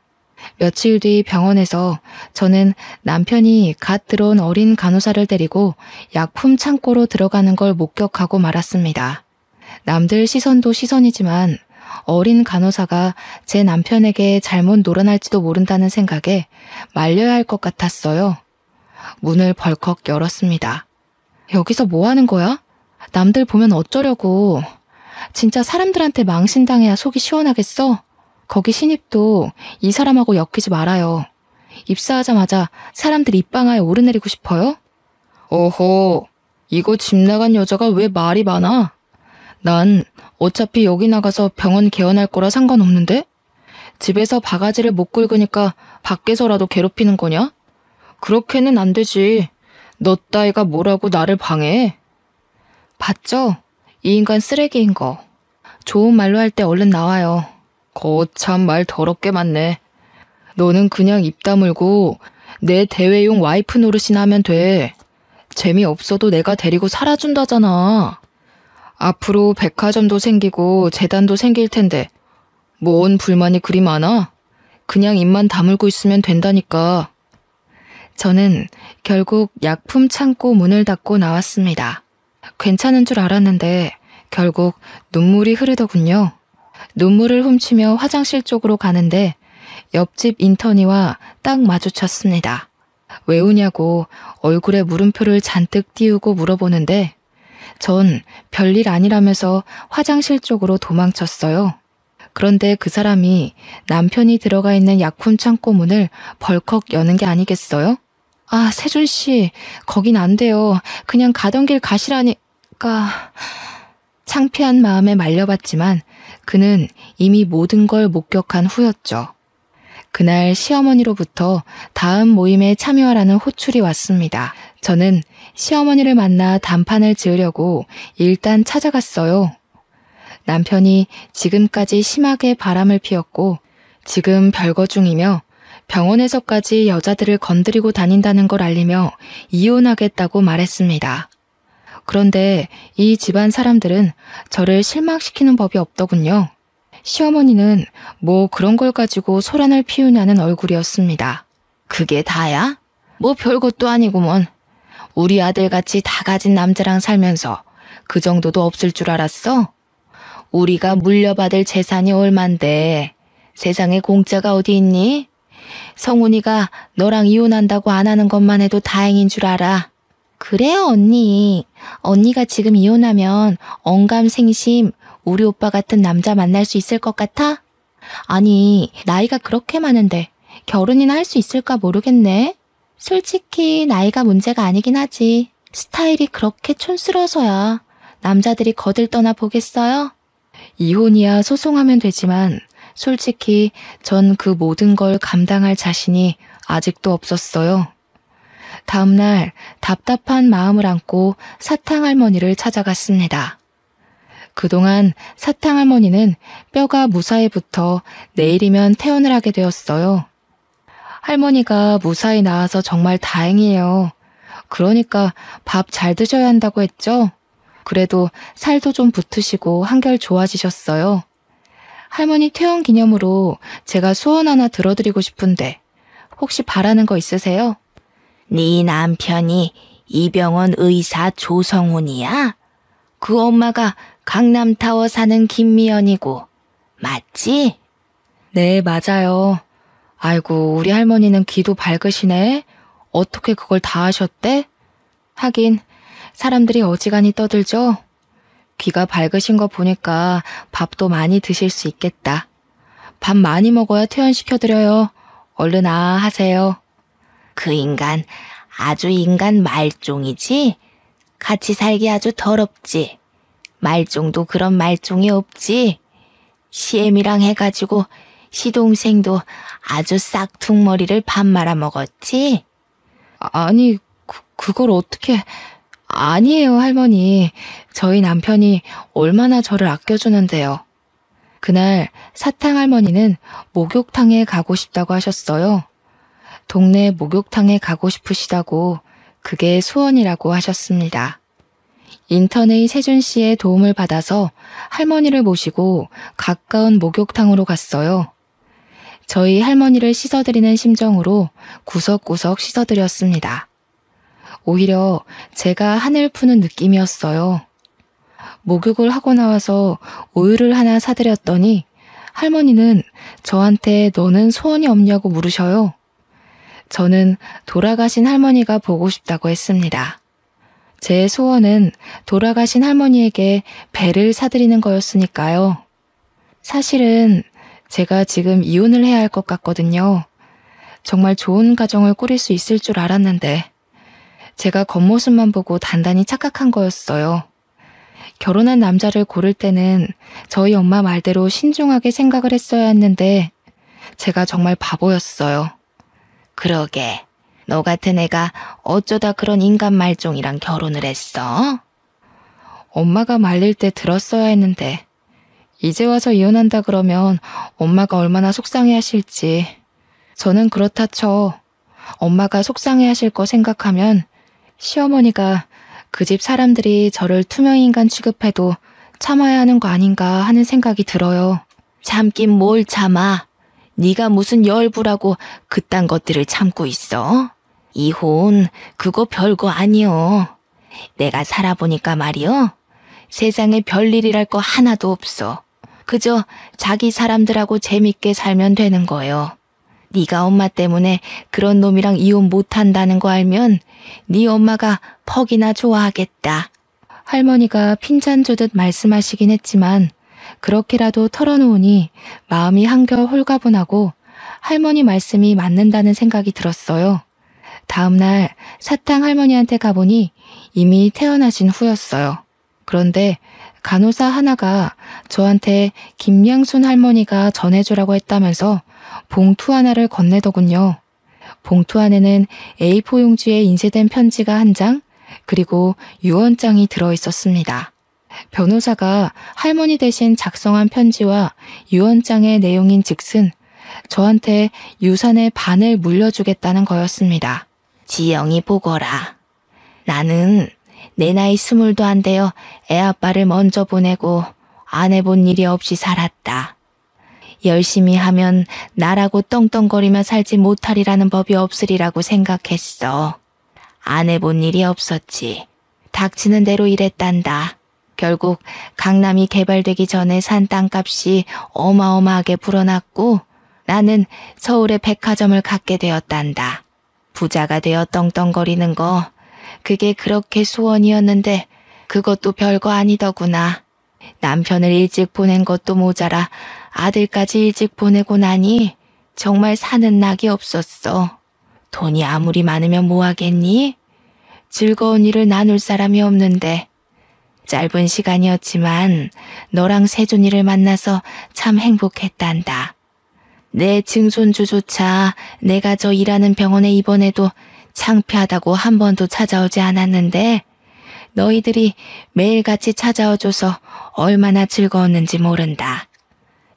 며칠 뒤 병원에서 저는 남편이 갓 들어온 어린 간호사를 데리고 약품 창고로 들어가는 걸 목격하고 말았습니다. 남들 시선도 시선이지만 어린 간호사가 제 남편에게 잘못 놀아날지도 모른다는 생각에 말려야 할 것 같았어요. 문을 벌컥 열었습니다. 여기서 뭐 하는 거야? 남들 보면 어쩌려고. 진짜 사람들한테 망신당해야 속이 시원하겠어? 거기 신입도 이 사람하고 엮이지 말아요. 입사하자마자 사람들 입방아에 오르내리고 싶어요? 어허, 이거 집 나간 여자가 왜 말이 많아? 난 어차피 여기 나가서 병원 개원할 거라 상관없는데? 집에서 바가지를 못 긁으니까 밖에서라도 괴롭히는 거냐? 그렇게는 안 되지. 너 따위가 뭐라고 나를 방해해? 봤죠? 이 인간 쓰레기인 거. 좋은 말로 할 때 얼른 나와요. 거참 말 더럽게 많네. 너는 그냥 입 다물고 내 대외용 와이프 노릇이나 하면 돼. 재미없어도 내가 데리고 살아준다잖아. 앞으로 백화점도 생기고 재단도 생길 텐데 뭔 불만이 그리 많아? 그냥 입만 다물고 있으면 된다니까. 저는 결국 약품 창고 문을 닫고 나왔습니다. 괜찮은 줄 알았는데 결국 눈물이 흐르더군요. 눈물을 훔치며 화장실 쪽으로 가는데 옆집 인턴이와 딱 마주쳤습니다. 왜 우냐고 얼굴에 물음표를 잔뜩 띄우고 물어보는데 전 별일 아니라면서 화장실 쪽으로 도망쳤어요. 그런데 그 사람이 남편이 들어가 있는 약품 창고 문을 벌컥 여는 게 아니겠어요? 아, 세준 씨, 거긴 안 돼요. 그냥 가던 길 가시라니까. 창피한 마음에 말려봤지만 그는 이미 모든 걸 목격한 후였죠. 그날 시어머니로부터 다음 모임에 참여하라는 호출이 왔습니다. 저는 시어머니를 만나 단판을 지으려고 일단 찾아갔어요. 남편이 지금까지 심하게 바람을 피웠고 지금 별거 중이며 병원에서까지 여자들을 건드리고 다닌다는 걸 알리며 이혼하겠다고 말했습니다. 그런데 이 집안 사람들은 저를 실망시키는 법이 없더군요. 시어머니는 뭐 그런 걸 가지고 소란을 피우냐는 얼굴이었습니다. 그게 다야? 뭐 별것도 아니구먼. 우리 아들같이 다 가진 남자랑 살면서 그 정도도 없을 줄 알았어? 우리가 물려받을 재산이 얼만데 세상에 공짜가 어디 있니? 성훈이가 너랑 이혼한다고 안 하는 것만 해도 다행인 줄 알아. 그래요, 언니. 언니가 지금 이혼하면 언감생심 우리 오빠 같은 남자 만날 수 있을 것 같아? 아니, 나이가 그렇게 많은데 결혼이나 할 수 있을까 모르겠네. 솔직히 나이가 문제가 아니긴 하지. 스타일이 그렇게 촌스러워서야 남자들이 거들떠나 보겠어요? 이혼이야 소송하면 되지만 솔직히 전 그 모든 걸 감당할 자신이 아직도 없었어요. 다음날 답답한 마음을 안고 사탕할머니를 찾아갔습니다. 그동안 사탕할머니는 뼈가 무사히 붙어 내일이면 퇴원을 하게 되었어요. 할머니가 무사히 나와서 정말 다행이에요. 그러니까 밥 잘 드셔야 한다고 했죠? 그래도 살도 좀 붙으시고 한결 좋아지셨어요. 할머니 퇴원 기념으로 제가 소원 하나 들어드리고 싶은데 혹시 바라는 거 있으세요? 네 남편이 이병헌 의사 조성훈이야? 그 엄마가 강남타워 사는 김미연이고 맞지? 네, 맞아요. 아이고, 우리 할머니는 귀도 밝으시네. 어떻게 그걸 다 아셨대? 하긴 사람들이 어지간히 떠들죠. 귀가 밝으신 거 보니까 밥도 많이 드실 수 있겠다. 밥 많이 먹어야 퇴원시켜드려요. 얼른 하세요. 그 인간 아주 인간 말종이지? 같이 살기 아주 더럽지? 말종도 그런 말종이 없지? 시엠이랑 해가지고 시동생도 아주 싹퉁머리를 밥 말아 먹었지? 아니, 그걸 어떻게... 아니에요, 할머니. 저희 남편이 얼마나 저를 아껴주는데요. 그날 사탕 할머니는 목욕탕에 가고 싶다고 하셨어요. 동네 목욕탕에 가고 싶으시다고 그게 소원이라고 하셨습니다. 인턴의 세준 씨의 도움을 받아서 할머니를 모시고 가까운 목욕탕으로 갔어요. 저희 할머니를 씻어드리는 심정으로 구석구석 씻어드렸습니다. 오히려 제가 한을 푸는 느낌이었어요. 목욕을 하고 나와서 우유를 하나 사드렸더니 할머니는 저한테 너는 소원이 없냐고 물으셔요. 저는 돌아가신 할머니가 보고 싶다고 했습니다. 제 소원은 돌아가신 할머니에게 배를 사드리는 거였으니까요. 사실은 제가 지금 이혼을 해야 할 것 같거든요. 정말 좋은 가정을 꾸릴 수 있을 줄 알았는데 제가 겉모습만 보고 단단히 착각한 거였어요. 결혼한 남자를 고를 때는 저희 엄마 말대로 신중하게 생각을 했어야 했는데 제가 정말 바보였어요. 그러게, 너 같은 애가 어쩌다 그런 인간 말종이랑 결혼을 했어? 엄마가 말릴 때 들었어야 했는데 이제 와서 이혼한다 그러면 엄마가 얼마나 속상해 하실지. 저는 그렇다 쳐. 엄마가 속상해 하실 거 생각하면 시어머니가 그 집 사람들이 저를 투명인간 취급해도 참아야 하는 거 아닌가 하는 생각이 들어요. 참긴 뭘 참아. 네가 무슨 열부라고 그딴 것들을 참고 있어? 이혼 그거 별거 아니여. 내가 살아보니까 말이여. 세상에 별일이랄 거 하나도 없어. 그저 자기 사람들하고 재밌게 살면 되는 거요. 네가 엄마 때문에 그런 놈이랑 이혼 못한다는 거 알면 네 엄마가 퍽이나 좋아하겠다. 할머니가 핀잔 주듯 말씀하시긴 했지만 그렇게라도 털어놓으니 마음이 한결 홀가분하고 할머니 말씀이 맞는다는 생각이 들었어요. 다음날 사탕 할머니한테 가보니 이미 태어나신 후였어요. 그런데 간호사 하나가 저한테 김양순 할머니가 전해주라고 했다면서 봉투 하나를 건네더군요. 봉투 안에는 A4 용지에 인쇄된 편지가 한 장, 그리고 유언장이 들어있었습니다. 변호사가 할머니 대신 작성한 편지와 유언장의 내용인 즉슨 저한테 유산의 반을 물려주겠다는 거였습니다. 지영이 보거라. 나는 내 나이 20도 안 되어 애아빠를 먼저 보내고 안 해본 일이 없이 살았다. 열심히 하면 나라고 떵떵거리며 살지 못하리라는 법이 없으리라고 생각했어. 안 해본 일이 없었지. 닥치는 대로 일했단다. 결국 강남이 개발되기 전에 산 땅값이 어마어마하게 불어났고 나는 서울에 백화점을 갖게 되었단다. 부자가 되어 떵떵거리는 거 그게 그렇게 소원이었는데 그것도 별거 아니더구나. 남편을 일찍 보낸 것도 모자라 아들까지 일찍 보내고 나니 정말 사는 낙이 없었어. 돈이 아무리 많으면 뭐하겠니? 즐거운 일을 나눌 사람이 없는데. 짧은 시간이었지만 너랑 세준이를 만나서 참 행복했단다. 내 증손주조차 내가 저 일하는 병원에 입원해도 창피하다고 한 번도 찾아오지 않았는데 너희들이 매일같이 찾아와줘서 얼마나 즐거웠는지 모른다.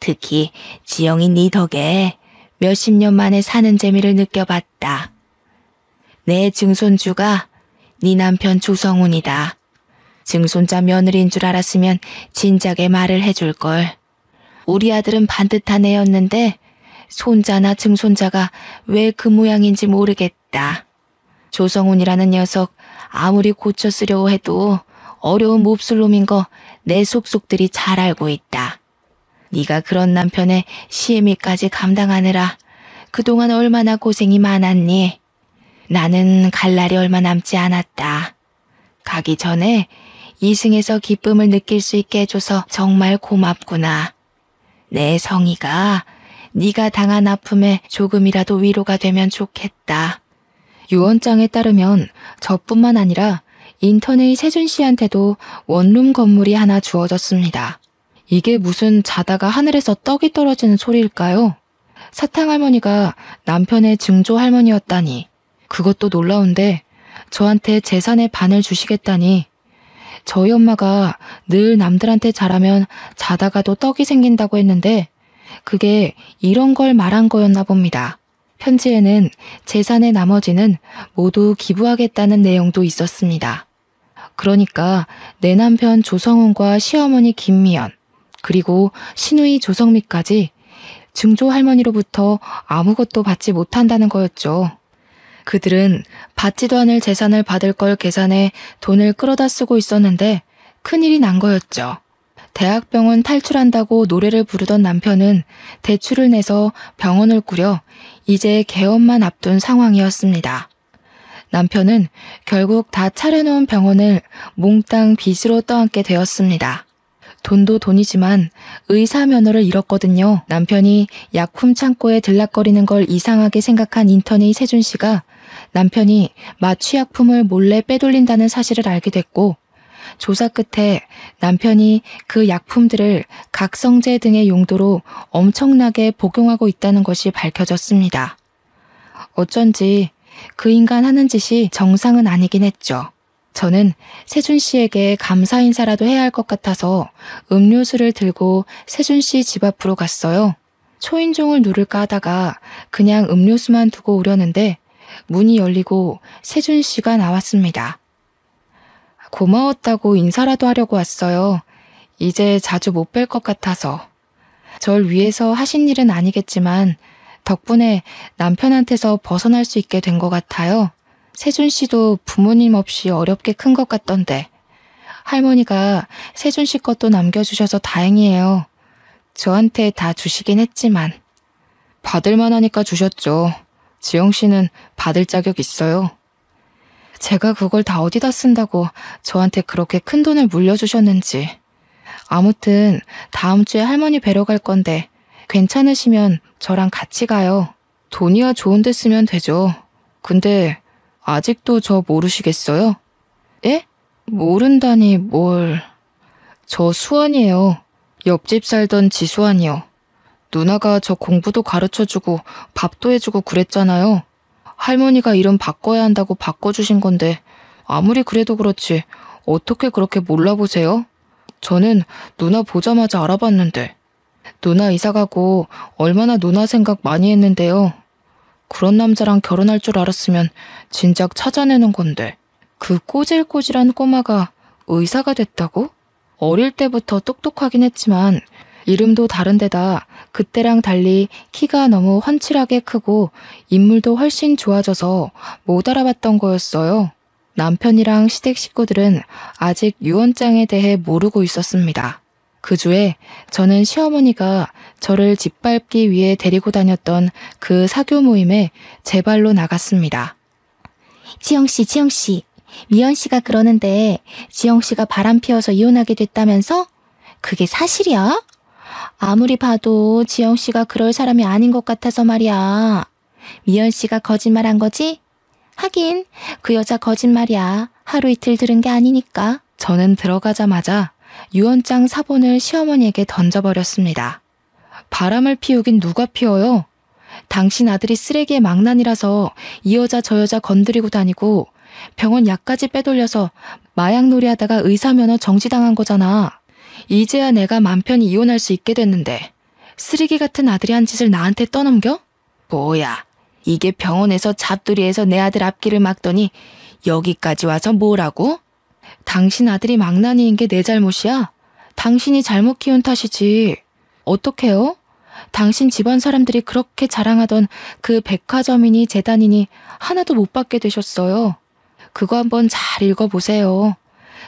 특히 지영이 네 덕에 몇십 년 만에 사는 재미를 느껴봤다. 내 증손주가 네 남편 조성훈이다. 증손자 며느리인 줄 알았으면 진작에 말을 해줄걸. 우리 아들은 반듯한 애였는데 손자나 증손자가 왜 그 모양인지 모르겠다. 조성훈이라는 녀석 아무리 고쳐 쓰려고 해도 어려운 몹쓸놈인 거 내 속속들이 잘 알고 있다. 네가 그런 남편의 시애미까지 감당하느라 그동안 얼마나 고생이 많았니? 나는 갈 날이 얼마 남지 않았다. 가기 전에 이승에서 기쁨을 느낄 수 있게 해줘서 정말 고맙구나. 내 성희가 네가 당한 아픔에 조금이라도 위로가 되면 좋겠다. 유언장에 따르면 저뿐만 아니라 인턴의 세준 씨한테도 원룸 건물이 하나 주어졌습니다. 이게 무슨 자다가 하늘에서 떡이 떨어지는 소리일까요? 사탕 할머니가 남편의 증조 할머니였다니. 그것도 놀라운데 저한테 재산의 반을 주시겠다니 저희 엄마가 늘 남들한테 잘하면 자다가도 떡이 생긴다고 했는데 그게 이런 걸 말한 거였나 봅니다. 편지에는 재산의 나머지는 모두 기부하겠다는 내용도 있었습니다. 그러니까 내 남편 조성훈과 시어머니 김미연, 그리고 시누이 조성미까지 증조 할머니로부터 아무것도 받지 못한다는 거였죠. 그들은 받지도 않을 재산을 받을 걸 계산해 돈을 끌어다 쓰고 있었는데 큰일이 난 거였죠. 대학병원 탈출한다고 노래를 부르던 남편은 대출을 내서 병원을 꾸려 이제 개업만 앞둔 상황이었습니다. 남편은 결국 다 차려놓은 병원을 몽땅 빚으로 떠안게 되었습니다. 돈도 돈이지만 의사 면허를 잃었거든요. 남편이 약품 창고에 들락거리는 걸 이상하게 생각한 인턴의 세준 씨가 남편이 마취약품을 몰래 빼돌린다는 사실을 알게 됐고, 조사 끝에 남편이 그 약품들을 각성제 등의 용도로 엄청나게 복용하고 있다는 것이 밝혀졌습니다. 어쩐지 그 인간 하는 짓이 정상은 아니긴 했죠. 저는 세준 씨에게 감사 인사라도 해야 할 것 같아서 음료수를 들고 세준 씨 집 앞으로 갔어요. 초인종을 누를까 하다가 그냥 음료수만 두고 오려는데 문이 열리고 세준 씨가 나왔습니다. 고마웠다고 인사라도 하려고 왔어요. 이제 자주 못 뵐 것 같아서. 절 위해서 하신 일은 아니겠지만 덕분에 남편한테서 벗어날 수 있게 된 것 같아요. 세준 씨도 부모님 없이 어렵게 큰 것 같던데. 할머니가 세준 씨 것도 남겨주셔서 다행이에요. 저한테 다 주시긴 했지만. 받을 만하니까 주셨죠. 지영 씨는 받을 자격 있어요. 제가 그걸 다 어디다 쓴다고 저한테 그렇게 큰 돈을 물려주셨는지. 아무튼 다음 주에 할머니 뵈러 갈 건데 괜찮으시면 저랑 같이 가요. 돈이야 좋은 데 쓰면 되죠. 근데 아직도 저 모르시겠어요? 예? 모른다니 뭘. 저 수환이에요. 옆집 살던 지수환이요. 누나가 저 공부도 가르쳐주고 밥도 해주고 그랬잖아요. 할머니가 이름 바꿔야 한다고 바꿔주신 건데 아무리 그래도 그렇지 어떻게 그렇게 몰라보세요? 저는 누나 보자마자 알아봤는데. 누나 이사가고 얼마나 누나 생각 많이 했는데요. 그런 남자랑 결혼할 줄 알았으면 진작 찾아내는 건데. 그 꼬질꼬질한 꼬마가 의사가 됐다고? 어릴 때부터 똑똑하긴 했지만 이름도 다른데다 그때랑 달리 키가 너무 훤칠하게 크고 인물도 훨씬 좋아져서 못 알아봤던 거였어요. 남편이랑 시댁 식구들은 아직 유언장에 대해 모르고 있었습니다. 그 주에 저는 시어머니가 저를 짓밟기 위해 데리고 다녔던 그 사교 모임에 제 발로 나갔습니다. 지영씨, 미연씨가 그러는데 지영씨가 바람 피워서 이혼하게 됐다면서? 그게 사실이야? 아무리 봐도 지영씨가 그럴 사람이 아닌 것 같아서 말이야. 미연씨가 거짓말한 거지? 하긴 그 여자 거짓말이야. 하루 이틀 들은 게 아니니까. 저는 들어가자마자 유언장 사본을 시어머니에게 던져버렸습니다. 바람을 피우긴 누가 피워요? 당신 아들이 쓰레기의 망난이라서 이 여자 저 여자 건드리고 다니고 병원 약까지 빼돌려서 마약놀이 하다가 의사면허 정지당한 거잖아. 이제야 내가 맘 편히 이혼할 수 있게 됐는데 쓰레기 같은 아들이 한 짓을 나한테 떠넘겨? 뭐야, 이게 병원에서 잡두리에서 내 아들 앞길을 막더니 여기까지 와서 뭐라고? 당신 아들이 망나니인 게 내 잘못이야? 당신이 잘못 키운 탓이지. 어떡해요? 당신 집안 사람들이 그렇게 자랑하던 그 백화점이니 재단이니 하나도 못 받게 되셨어요. 그거 한번 잘 읽어보세요.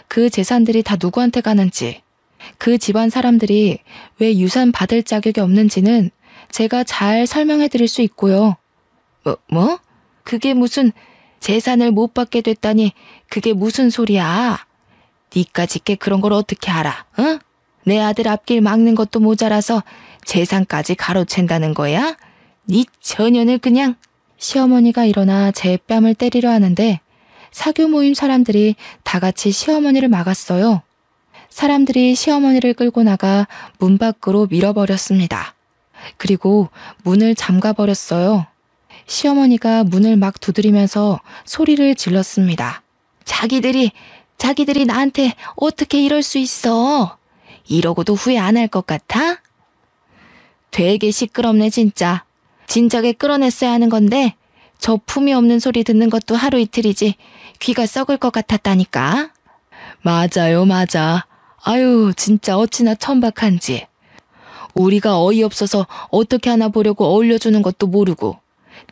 그 재산들이 다 누구한테 가는지, 그 집안 사람들이 왜 유산 받을 자격이 없는지는 제가 잘 설명해 드릴 수 있고요. 뭐? 그게 무슨 재산을 못 받게 됐다니 그게 무슨 소리야? 니까짓게 그런 걸 어떻게 알아? 응? 내 아들 앞길 막는 것도 모자라서 재산까지 가로챈다는 거야? 니 처녀는 그냥. 시어머니가 일어나 제 뺨을 때리려 하는데 사교 모임 사람들이 다 같이 시어머니를 막았어요. 사람들이 시어머니를 끌고 나가 문 밖으로 밀어버렸습니다. 그리고 문을 잠가버렸어요. 시어머니가 문을 막 두드리면서 소리를 질렀습니다. 자기들이 자기들이 나한테 어떻게 이럴 수 있어? 이러고도 후회 안 할 것 같아? 되게 시끄럽네 진짜. 진작에 끌어냈어야 하는 건데 저 품이 없는 소리 듣는 것도 하루 이틀이지 귀가 썩을 것 같았다니까. 맞아요, 맞아. 아유, 진짜 어찌나 천박한지. 우리가 어이없어서 어떻게 하나 보려고 어울려주는 것도 모르고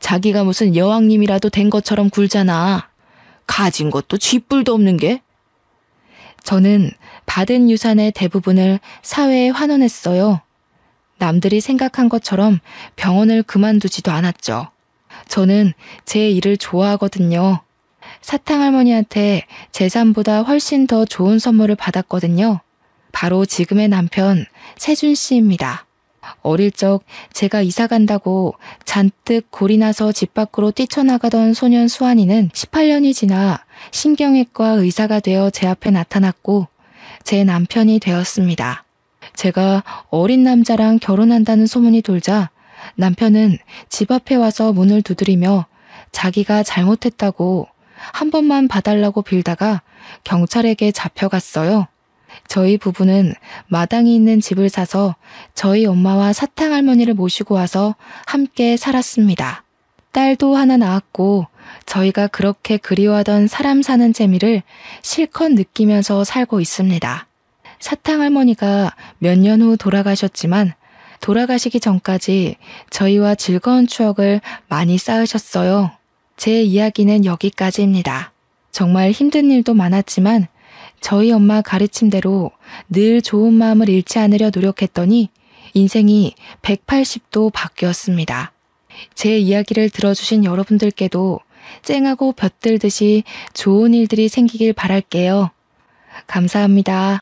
자기가 무슨 여왕님이라도 된 것처럼 굴잖아. 가진 것도 쥐뿔도 없는 게. 저는 받은 유산의 대부분을 사회에 환원했어요. 남들이 생각한 것처럼 병원을 그만두지도 않았죠. 저는 제 일을 좋아하거든요. 사탕할머니한테 재산보다 훨씬 더 좋은 선물을 받았거든요. 바로 지금의 남편 세준 씨입니다. 어릴 적 제가 이사 간다고 잔뜩 골이 나서 집 밖으로 뛰쳐나가던 소년 수환이는 18년이 지나 신경외과 의사가 되어 제 앞에 나타났고 제 남편이 되었습니다. 제가 어린 남자랑 결혼한다는 소문이 돌자 남편은 집 앞에 와서 문을 두드리며 자기가 잘못했다고 한 번만 봐달라고 빌다가 경찰에게 잡혀갔어요. 저희 부부는 마당이 있는 집을 사서 저희 엄마와 사탕할머니를 모시고 와서 함께 살았습니다. 딸도 하나 낳았고 저희가 그렇게 그리워하던 사람 사는 재미를 실컷 느끼면서 살고 있습니다. 사탕할머니가 몇 년 후 돌아가셨지만 돌아가시기 전까지 저희와 즐거운 추억을 많이 쌓으셨어요. 제 이야기는 여기까지입니다. 정말 힘든 일도 많았지만 저희 엄마 가르침대로 늘 좋은 마음을 잃지 않으려 노력했더니 인생이 180도 바뀌었습니다. 제 이야기를 들어주신 여러분들께도 쨍하고 볕들듯이 좋은 일들이 생기길 바랄게요. 감사합니다.